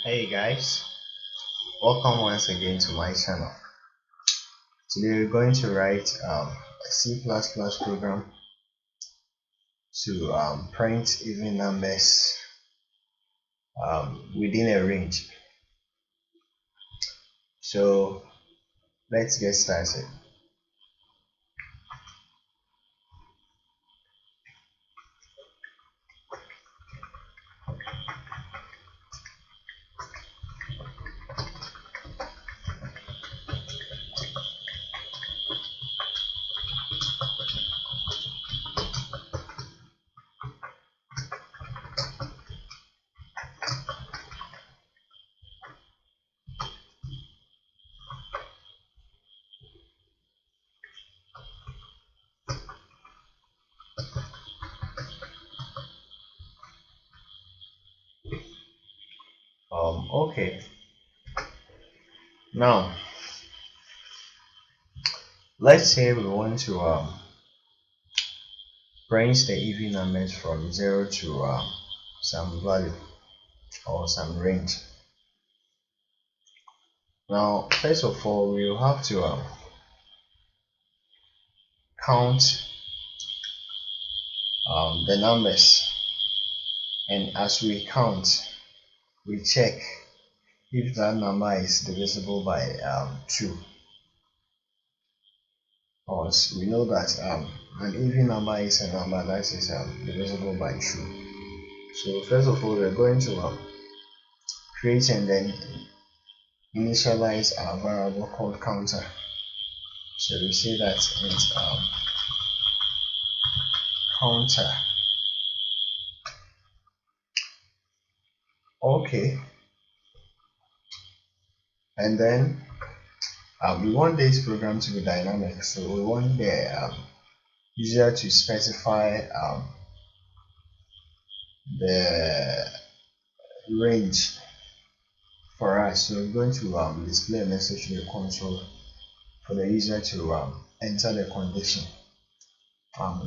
Hey guys, welcome once again to my channel. Today we're going to write a C++ program to print even numbers within a range. So let's get started. Okay, now let's say we want to print the even numbers from 0 to some value or some range. Now first of all we'll have to count the numbers, and as we count we check if that number is divisible by 2, because we know that an even number is a number that is divisible by 2. So first of all we're going to create and then initialize our variable called counter. So we say that it's counter. Okay, and then we want this program to be dynamic, so we want the user to specify the range for us. So we're going to display a message to the console for the user to enter the condition,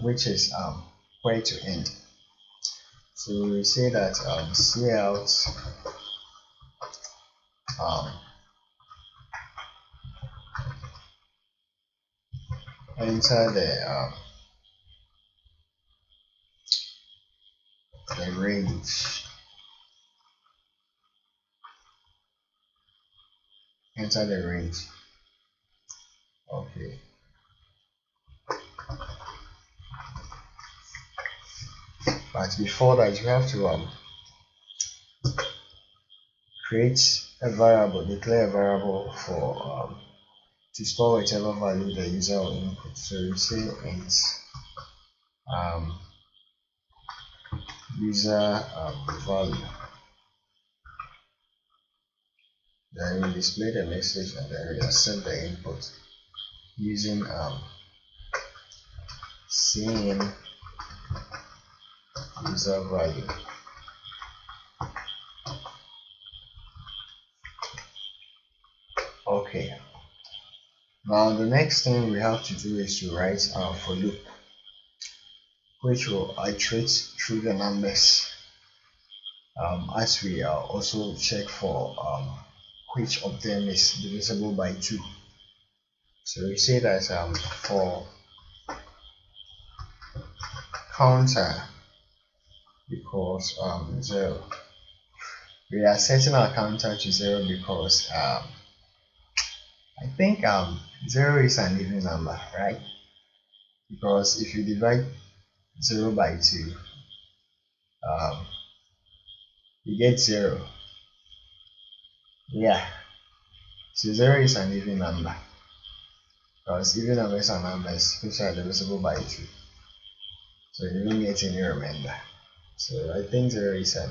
which is where to end. So we say that cout um, enter the range, enter the range. Okay, but before that you have to create a variable, declare a variable for to store whichever value the user will input. So we say int user value, then we display the message and then we accept the input using cin user value. Okay, now the next thing we have to do is to write our for loop, which will iterate through the numbers as we also check for which of them is divisible by 2. So we say that for counter equals 0, we are setting our counter to 0 because I think 0 is an even number, right? Because if you divide 0 by 2, you get 0. Yeah, so 0 is an even number, because even numbers are numbers which are divisible by 2. So you don't get any remainder. So I think 0 is an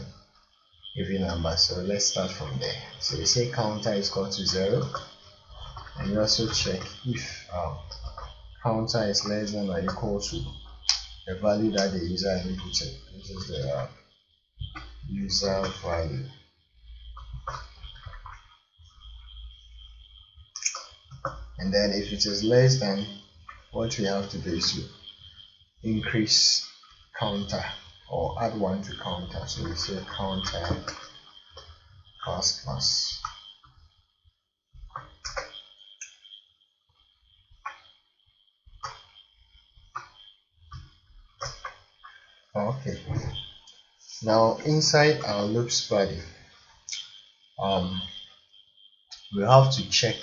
even number. So let's start from there. So you say counter is equal to 0, and you also check if counter is less than or equal to the value that the user inputted, which is the user value. And then if it is less than, what we have to do is to increase counter or add 1 to counter. So we say counter plus plus. Okay, now inside our loops body, we have to check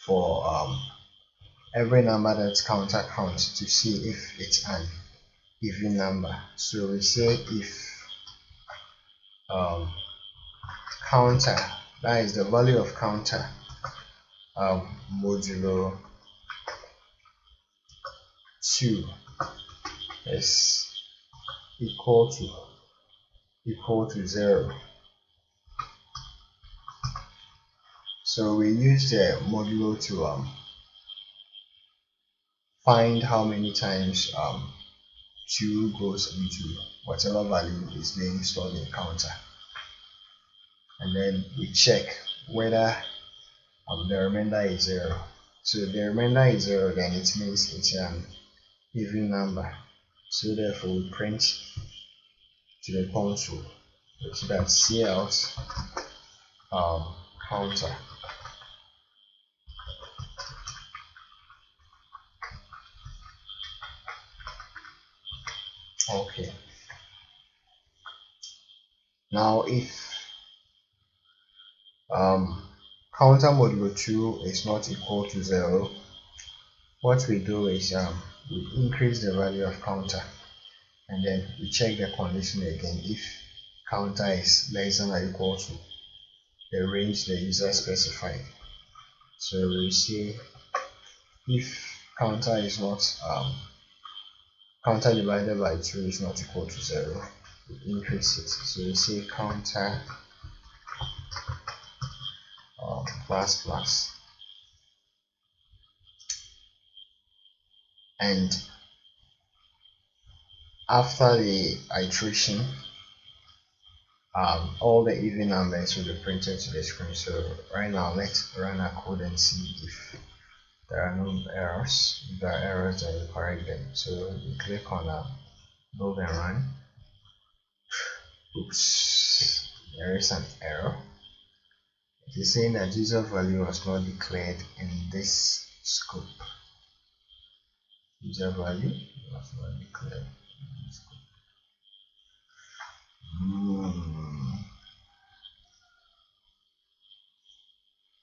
for every number that's counter counts to see if it's an even number. So we say if counter, that is the value of counter, modulo 2 is equal to 0. So we use the modulo to find how many times 2 goes into whatever value is being stored in counter, and then we check whether the remainder is 0. So if the remainder is 0, then it means it's an even number. So therefore we print to the console so that cout counter. Okay. Now if counter modulo 2 is not equal to 0, what we do is we increase the value of counter, and then we check the condition again if counter is less than or equal to the range the user specified. So we see if counter is not counter divided by 2 is not equal to 0, we increase it. So we say counter plus plus, and after the iteration all the even numbers will be printed to the screen. So right now let's run our code and see if there are no errors. If there are errors, then we correct them. So we click on build and run. Oops, there is an error. It is saying that user value was not declared in this scope. User value was not declared in this scope.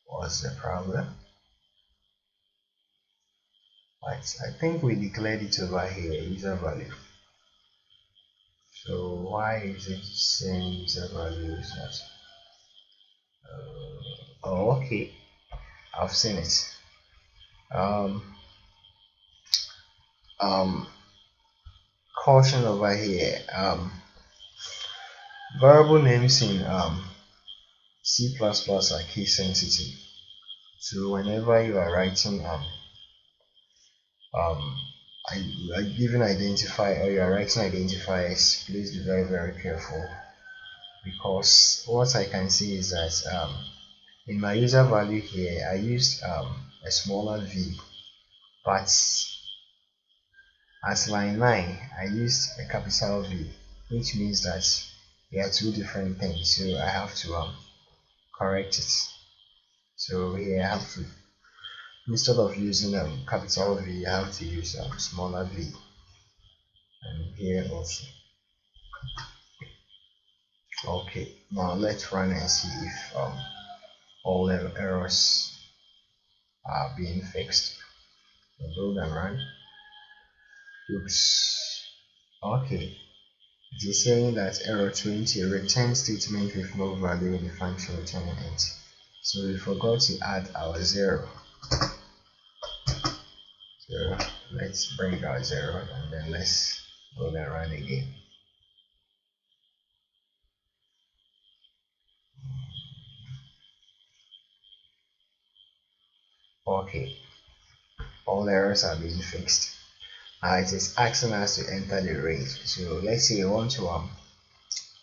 What's the problem? Right, I think we declared it over here, user value. So why is it saying user value is not? Oh, okay, I've seen it. Caution over here. Variable names in C++ are case sensitive. So whenever you are writing giving identifier, or you are writing identifiers, please be very careful, because what I can see is that in my user value here I used a smaller v, but as line 9 I used a capital V, which means that they are two different things. So I have to correct it. So here I have to, instead of using capital V, I have to use smaller v, and here also. Okay, now let's run and see if all the errors are being fixed. Build and run. Oops. Okay, it is saying that error 20, return statement with no value in the function returning empty. So we forgot to add our 0. So let's bring our 0 and then let's build and run again. Okay, all errors are being fixed. Now it is asking us to enter the range. So let's say we want to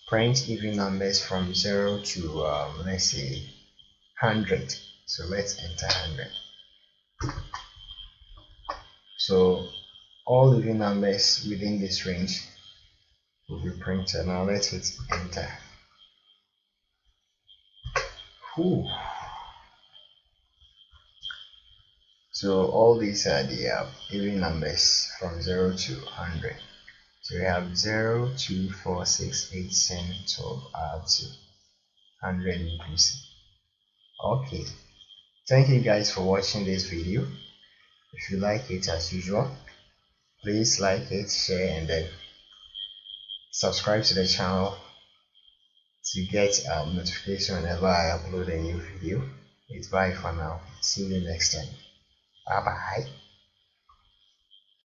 print even numbers from 0 to let's say 100. So let's enter 100. So all even numbers within this range will be printed. Now let's hit enter. Whew. So all these are the even numbers from 0 to 100. So we have 0, 2, 4, 6, 8, 10, 12 up to 100 inclusive. Okay, thank you guys for watching this video. If you like it, as usual, please like it, share, and then subscribe to the channel to get notification whenever I upload a new video. It's bye for now. See you next time. Bye bye.